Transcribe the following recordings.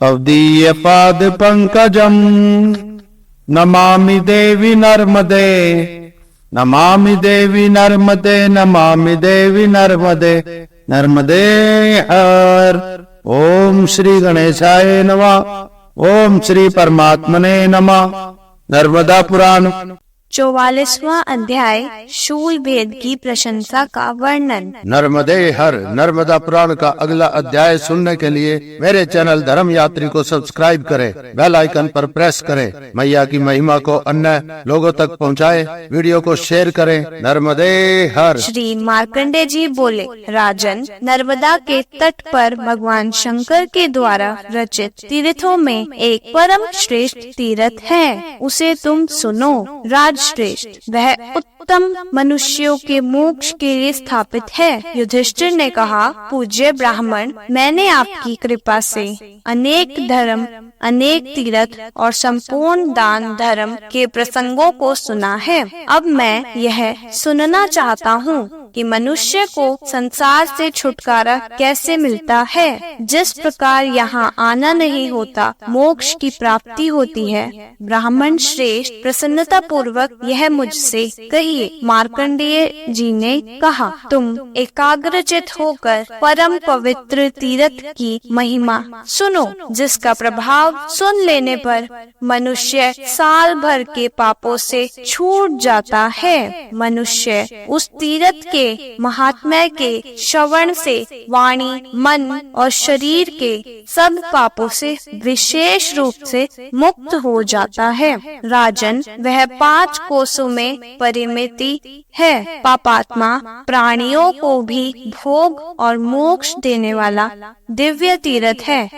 त्वदीय पाद पंकजम नमामि देवी नर्मदे, नमामि देवी नर्मदे, नमामि देवी नर्मदे, नर्मदे हर। ओम श्री गणेशाय नमः। ओम श्री परमात्मने नमः। नर्मदा पुराण 44वां अध्याय शूल भेद की प्रशंसा का वर्णन। नर्मदे हर। नर्मदा पुराण का अगला अध्याय सुनने के लिए मेरे चैनल धर्म यात्री को सब्सक्राइब करें, बेल आइकन पर प्रेस करें। मैया की महिमा को अन्य लोगों तक पहुंचाएं, वीडियो को शेयर करें। नर्मदे हर। श्री मार्कंडे जी बोले, राजन, नर्मदा के तट पर भगवान शंकर के द्वारा रचित तीर्थों में एक परम श्रेष्ठ तीर्थ है, उसे तुम सुनो। श्रेष्ठ, वह उत्तम मनुष्यों के मोक्ष के लिए स्थापित है। युधिष्ठिर ने कहा, पूज्य ब्राह्मण, मैंने आपकी कृपा से अनेक धर्म, अनेक तीर्थ और संपूर्ण दान धर्म के प्रसंगों को सुना है। अब मैं यह सुनना चाहता हूँ कि मनुष्य को संसार से छुटकारा कैसे मिलता है। जिस प्रकार यहाँ आना नहीं होता, मोक्ष की प्राप्ति होती है। ब्राह्मण श्रेष्ठ, प्रसन्नता पूर्वक यह मुझसे कहिए। मार्कंडेय जी ने कहा, तुम एकाग्रचित होकर परम पवित्र तीर्थ की महिमा सुनो, जिसका प्रभाव सुन लेने पर मनुष्य साल भर के पापों से छूट जाता है। मनुष्य उस तीर्थ के महात्म्य के श्रवण से वाणी, मन और शरीर के सब पापों से विशेष रूप से मुक्त हो जाता है। राजन, वह 5 कोसों में परिमिति है। पापात्मा प्राणियों को भी भोग और मोक्ष देने वाला दिव्य तीर्थ है।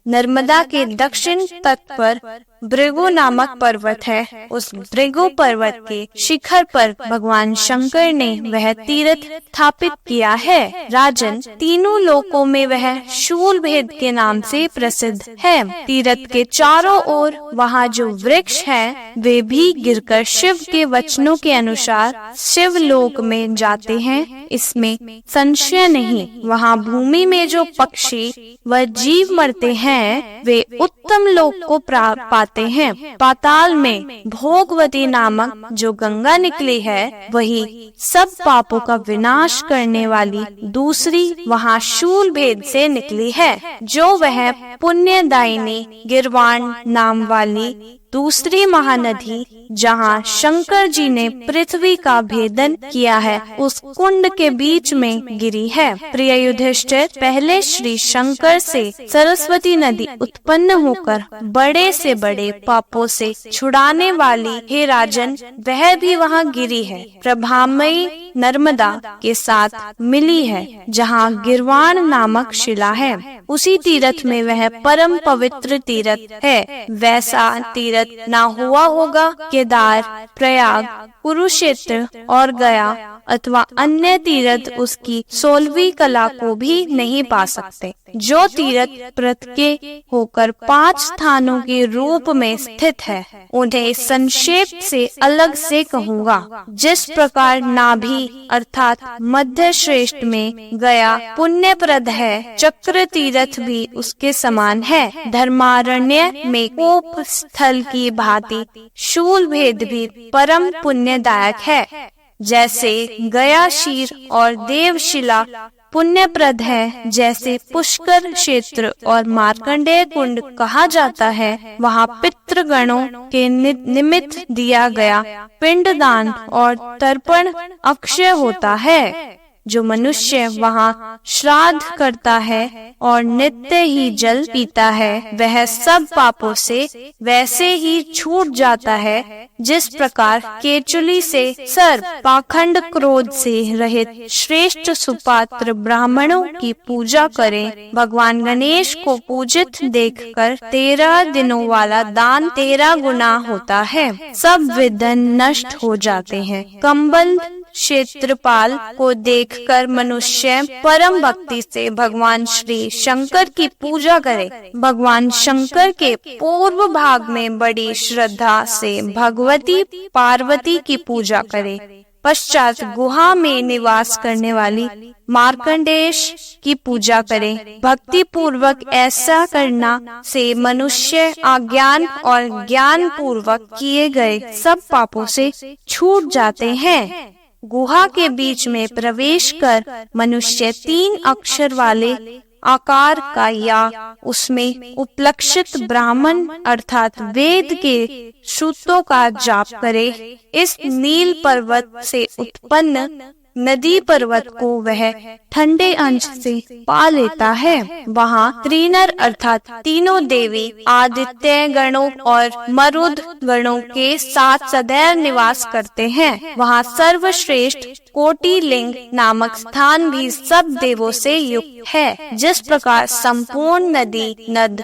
नर्मदा के दक्षिण तट पर भृगु नामक पर्वत है। उस भृगु पर्वत के शिखर पर भगवान शंकर ने वह तीर्थ स्थापित किया है। राजन, तीनों लोकों में वह शूल भेद के नाम से प्रसिद्ध है। तीर्थ के चारों ओर वहाँ जो वृक्ष हैं, वे भी गिरकर शिव के वचनों के अनुसार शिव लोक में जाते हैं, इसमें संशय नहीं। वहाँ भूमि में जो पक्षी व जीव मरते हैं, वे उत्तम लोक को पाते हैं। पाताल में भोगवती नामक जो गंगा निकली है, वही सब पापों का विनाश करने वाली दूसरी वहाँ शूल भेद से निकली है। जो वह पुण्यदायिनी गिरवाण नाम वाली दूसरी महानदी, जहाँ शंकर जी ने पृथ्वी का भेदन किया है, उस कुंड के बीच में गिरी है। प्रिय युधिष्ठिर, पहले श्री शंकर से सरस्वती नदी उत्पन्न होकर बड़े से बड़े पापों से छुड़ाने वाली हे राजन, वह भी वहाँ गिरी है। प्रभामयी नर्मदा के साथ मिली है, जहाँ गिरवाण नामक शिला है। उसी तीर्थ में वह परम पवित्र तीर्थ है। वैसा तीर्थ ना हुआ होगा केदार, प्रयाग, कुरुक्षेत्र और गया अथवा अन्य तीर्थ उसकी 16वीं कला को भी नहीं पा सकते। जो तीर्थ प्रत्यके होकर 5 स्थानों के रूप में स्थित है, उन्हें संक्षेप से अलग से कहूँगा। जिस प्रकार नाभि अर्थात मध्य श्रेष्ठ में गया पुण्यप्रद है, चक्र तीर्थ भी उसके समान है। धर्मारण्य में कोप स्थल की भांति शूल भेद भी परम पुण्यदायक है। जैसे गया शीर और देवशिला पुण्यप्रद है, जैसे पुष्कर क्षेत्र और मार्कंडेय कुंड कहा जाता है, वहाँ पितृगणों के निमित्त दिया गया पिंडदान और तर्पण अक्षय होता है। जो मनुष्य वहाँ श्राद्ध करता है और नित्य ही जल पीता है, वह सब पापों से वैसे ही छूट जाता है, जिस प्रकार केचुली से सर्प, पाखंड, क्रोध से रहित श्रेष्ठ सुपात्र ब्राह्मणों की पूजा करें। भगवान गणेश को पूजित देखकर 13 दिनों वाला दान 13 गुना होता है। सब विघ्न नष्ट हो जाते हैं। कंबल क्षेत्रपाल को देखकर मनुष्य परम भक्ति से भगवान श्री शंकर की पूजा करे। भगवान शंकर के पूर्व भाग में बड़ी श्रद्धा से भगवती पार्वती की पूजा करे। पश्चात गुहा में निवास करने वाली मार्कंडेश की पूजा करें। भक्ति पूर्वक ऐसा करना से मनुष्य अज्ञान और ज्ञान पूर्वक किए गए सब पापों से छूट जाते हैं। गुहा के बीच में प्रवेश कर मनुष्य 3 अक्षर वाले आकार का या उसमें उपलक्षित ब्राह्मण अर्थात वेद के सूत्रों का जाप करे। इस नील पर्वत से उत्पन्न नदी पर्वत को वह ठंडे अंश से पा लेता है। वहाँ त्रिनर अर्थात तीनों देवी आदित्य गणों और मरुद गणों के साथ सदैव निवास करते हैं। वहाँ सर्वश्रेष्ठ कोटि लिंग नामक स्थान भी सब देवों से युक्त है। जिस प्रकार संपूर्ण नदी नद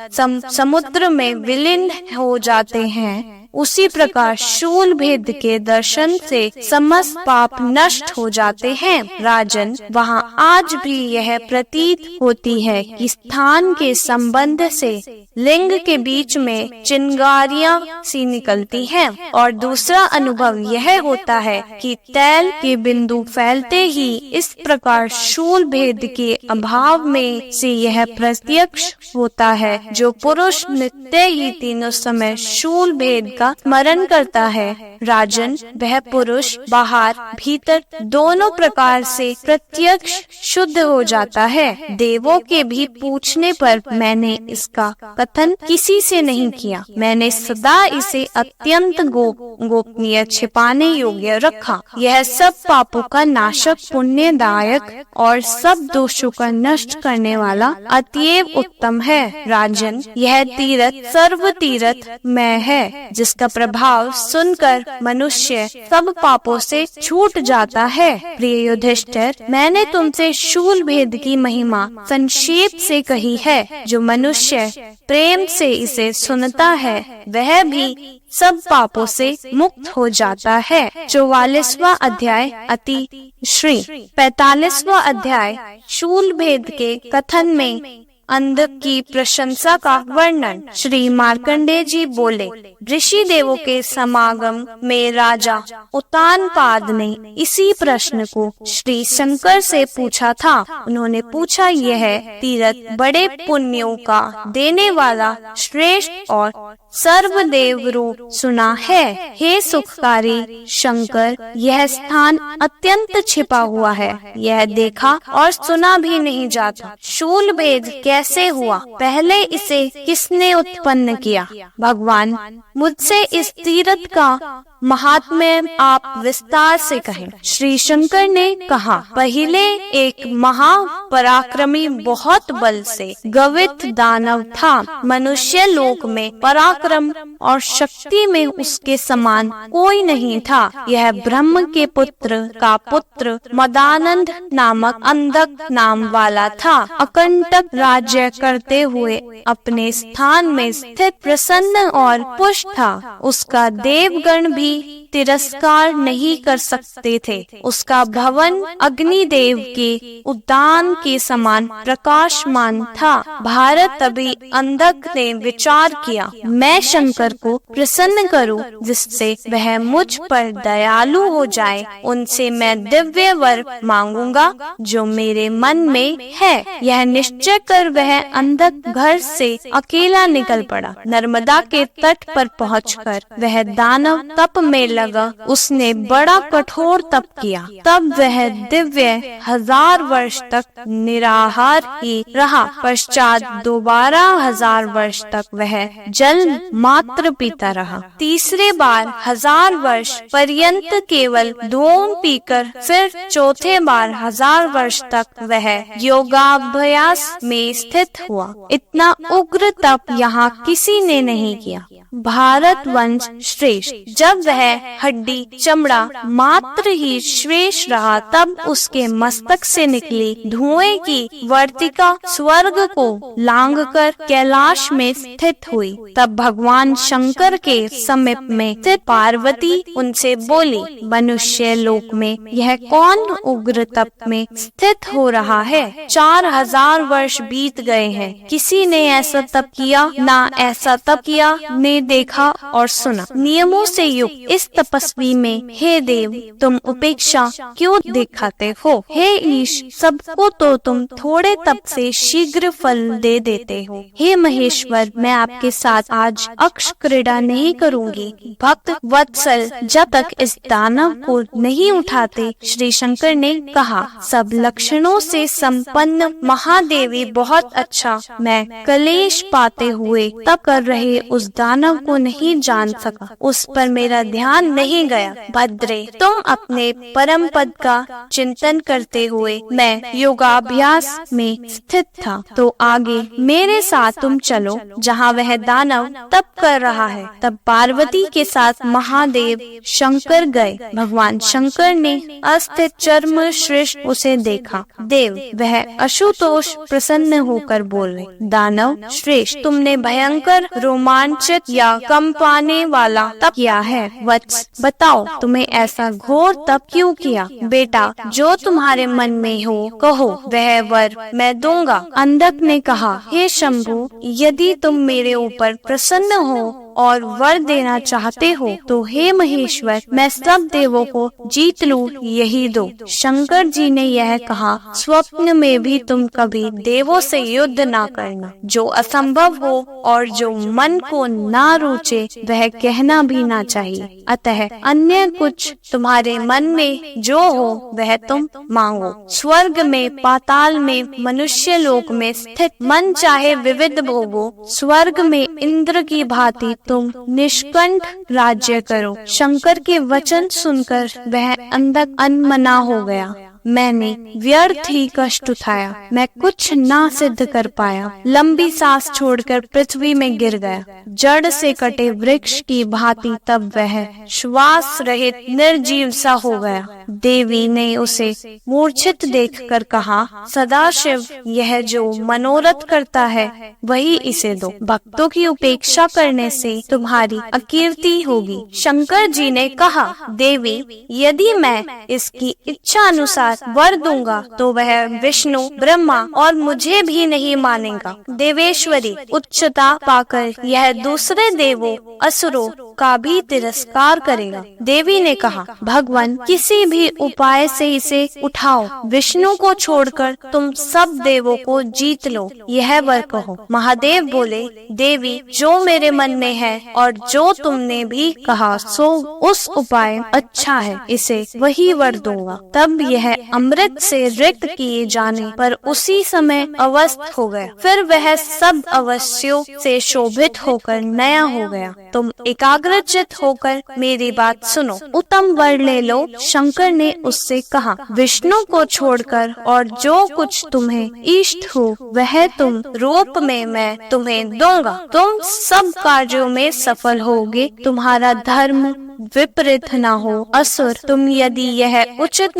समुद्र में विलीन हो जाते हैं, उसी प्रकार शूल भेद के दर्शन से समस्त पाप नष्ट हो जाते हैं। राजन, वहाँ आज भी यह प्रतीत होती है कि स्थान के संबंध से लिंग के बीच में चिंगारियां सी निकलती हैं, और दूसरा अनुभव यह होता है कि तैल के बिंदु फैलते ही इस प्रकार शूल भेद के अभाव में से यह प्रत्यक्ष होता है। जो पुरुष नित्य ही तीनों समय शूल भेद का स्मरण करता है, राजन, वह पुरुष बाहर भीतर दोनों प्रकार से प्रत्यक्ष शुद्ध हो जाता है। देवों के भी पूछने पर मैंने इसका कथन किसी से नहीं किया। मैंने सदा इसे अत्यंत गोपनीय छिपाने योग्य रखा। यह सब पापों का नाशक, पुण्यदायक और सब दोषों का नष्ट करने वाला अतीव उत्तम है। राजन, यह तीर्थ सर्व तीर्थ में है, जिसका प्रभाव सुनकर मनुष्य सब पापों से छूट जाता है। प्रिय युधिष्ठिर, मैंने तुमसे शूल भेद की महिमा संक्षेप से कही है। जो मनुष्य प्रेम से इसे सुनता है, वह भी सब पापों से मुक्त हो जाता है। 44वां अध्याय अति श्री 45वां अध्याय शूल भेद के कथन में अंध की प्रशंसा का वर्णन। श्री मार्कंडेय जी बोले, ऋषि देवों के समागम में राजा उत्तानपाद ने इसी प्रश्न को श्री शंकर से पूछा था। उन्होंने पूछा, यह तीर्थ बड़े पुण्यों का देने वाला श्रेष्ठ और सर्वदेव रूप सुना है। हे सुखकारी शंकर, यह स्थान अत्यंत छिपा हुआ है, यह देखा और सुना भी नहीं जाता। शूल भेद कैसे हुआ? पहले इसे किसने उत्पन्न किया? भगवान, मुझसे इस तीर्थ का महात्म्य आप विस्तार से कहें। श्री शंकर ने कहा, पहले एक महापराक्रमी बहुत बल से गवित दानव था। मनुष्य लोक में पराक्रम और शक्ति में उसके समान कोई नहीं था। यह ब्रह्म के पुत्र का पुत्र मदानंद नामक अंधक नाम वाला था। अकंटक राज्य करते हुए अपने स्थान में स्थित प्रसन्न और पुष्ट था। उसका देवगण भी तिरस्कार नहीं कर सकते थे। उसका भवन अग्निदेव के उद्यान के समान प्रकाशमान था। भारत तभी अंधक ने विचार किया, मैं शंकर को प्रसन्न करूं, जिससे वह मुझ पर दयालु हो जाए। उनसे मैं दिव्य वर मांगूंगा जो मेरे मन में है। यह निश्चय कर वह अंधक घर से अकेला निकल पड़ा। नर्मदा के तट पर पहुंचकर वह दानव तप में लगा। उसने बड़ा कठोर तप किया। तब वह दिव्य 1000 वर्ष तक निराहार ही रहा। पश्चात दोबारा 1000 वर्ष तक वह जल मात्र पीता रहा। तीसरे बार 1000 वर्ष पर्यंत केवल धूम पीकर फिर चौथे बार 1000 वर्ष तक वह योगाभ्यास में स्थित हुआ। इतना उग्र तप यहाँ किसी ने नहीं किया। भारत वंश श्रेष्ठ। जब वह हड्डी चमड़ा मात्र ही शेष रहा, तब उसके मस्तक से निकली धुएं की वर्तिका स्वर्ग को लांघकर कैलाश में स्थित हुई। तब भगवान शंकर के समीप में स्थित पार्वती उनसे बोली, मनुष्य लोक में यह कौन उग्र तप में स्थित हो रहा है? 4000 वर्ष बीत गए हैं, किसी ने ऐसा तप किया ना ऐसा तप किया ने देखा और सुना। नियमों से युक्त इस तपस्वी में हे देव तुम उपेक्षा क्यों दिखाते हो? हे ईश, सबको तो तुम थोड़े तप से शीघ्र फल दे देते हो। हे महेश्वर, मैं आपके साथ आज अक्ष क्रीड़ा नहीं करूँगी। भक्त वत्सल, जब तक इस दानव को नहीं उठाते, श्री शंकर ने कहा, सब लक्षणों से संपन्न महादेवी बहुत अच्छा। मैं कलेश पाते हुए तप कर रहे उस दानव को नहीं जान सका, उस पर मेरा ध्यान नहीं गया। भद्रे, तुम अपने परम पद का चिंतन करते हुए मैं योगाभ्यास में स्थित था, तो आगे मेरे साथ तुम चलो जहाँ वह दानव तप कर रहा है। तब पार्वती के साथ महादेव शंकर गए। भगवान शंकर ने अस्थित चर्म श्रेष्ठ उसे देखा। देव, वह आशुतोष प्रसन्न होकर बोले, दानव श्रेष्ठ, तुमने भयंकर, रोमांचित या कंपाने वाला तप किया है। वत्स, बताओ तुम्हें ऐसा घोर तप क्यों किया? बेटा, जो तुम्हारे मन में हो कहो, वह वर मैं दूंगा। अंधक ने कहा, हे शंभु, यदि तुम मेरे ऊपर प्रसन्न हो और वर देना चाहते हो तो हे महेश्वर, मैं सब देवों को जीत लूं, यही दो। शंकर जी ने यह कहा, स्वप्न में भी तुम कभी देवों से युद्ध ना करना। जो असंभव हो और जो मन को ना रुचे वह कहना भी ना चाहिए। अतः अन्य कुछ तुम्हारे मन में जो हो वह तुम मांगो। स्वर्ग में, पाताल में, मनुष्य लोक में स्थित मन चाहे विविध भोगो। स्वर्ग में इंद्र की भांति तुम निष्कंठ राज्य करो। शंकर के वचन सुनकर वह अंधक अनमना हो गया। मैंने व्यर्थ ही कष्ट उठाया, मैं कुछ ना सिद्ध कर पाया। लंबी सांस छोड़कर पृथ्वी में गिर गया। जड़ से कटे वृक्ष की भांति तब वह श्वास रहित निर्जीव सा हो गया। देवी ने उसे मूर्छित देखकर कहा, सदाशिव, यह जो मनोरथ करता है वही इसे दो। भक्तों की उपेक्षा करने से तुम्हारी अकीर्ति होगी। शंकर जी ने कहा, देवी, यदि मैं इसकी इच्छा अनुसार वर दूंगा तो वह विष्णु, ब्रह्मा और मुझे भी नहीं मानेगा। देवेश्वरी, उच्चता पाकर यह दूसरे देवों, असुरों का भी तिरस्कार करेगा। देवी ने कहा, भगवान, किसी भी उपाय से इसे उठाओ। विष्णु को छोड़कर तुम सब देवों को जीत लो, यह वर कहो। महादेव बोले, देवी, जो मेरे मन में है और जो तुमने भी कहा सो उस उपाय अच्छा है, इसे वही वर दूंगा। तब यह अमृत से रिक्त किए जाने पर उसी समय अवस्थ हो गया। फिर वह सब अवश्यों से शोभित होकर नया हो गया। तुम एकाग्रचित होकर मेरी बात सुनो, उत्तम वर ले लो। शंकर ने उससे कहा, विष्णु को छोड़कर और जो कुछ तुम्हें इष्ट हो वह तुम रूप में मैं तुम्हें दूंगा। तुम सब कार्यों में सफल होगे, तुम्हारा धर्म विपरीत न हो। असुर, तुम यदि यह उचित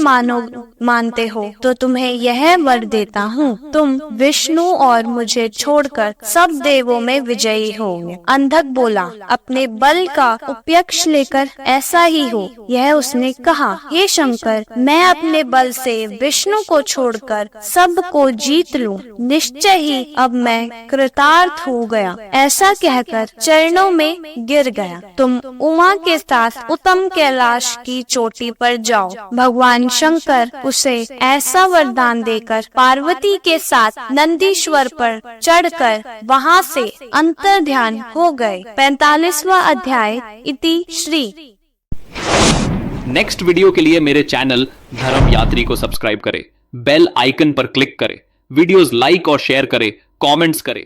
मानते हो तो तुम्हें यह वर देता हूँ। तुम विष्णु और मुझे छोड़कर सब देवों में विजयी होगे। अंधक बोला, अपने बल का उपयक्ष लेकर ऐसा ही हो। यह उसने कहा, हे शंकर, मैं अपने बल से विष्णु को छोड़कर सब को जीत लूं। निश्चय ही अब मैं कृतार्थ हो गया। ऐसा कहकर चरणों में गिर गया। तुम उमा के साथ उत्तम कैलाश की चोटी पर जाओ। भगवान शंकर उसे ऐसा वरदान देकर पार्वती के साथ नंदीश्वर पर चढ़कर वहां से अंतर्ध्यान हो गए। 45वां अध्याय इति श्री। नेक्स्ट वीडियो के लिए मेरे चैनल धर्म यात्री को सब्सक्राइब करें, बेल आइकन पर क्लिक करें, वीडियोस लाइक और शेयर करें, कमेंट्स करें।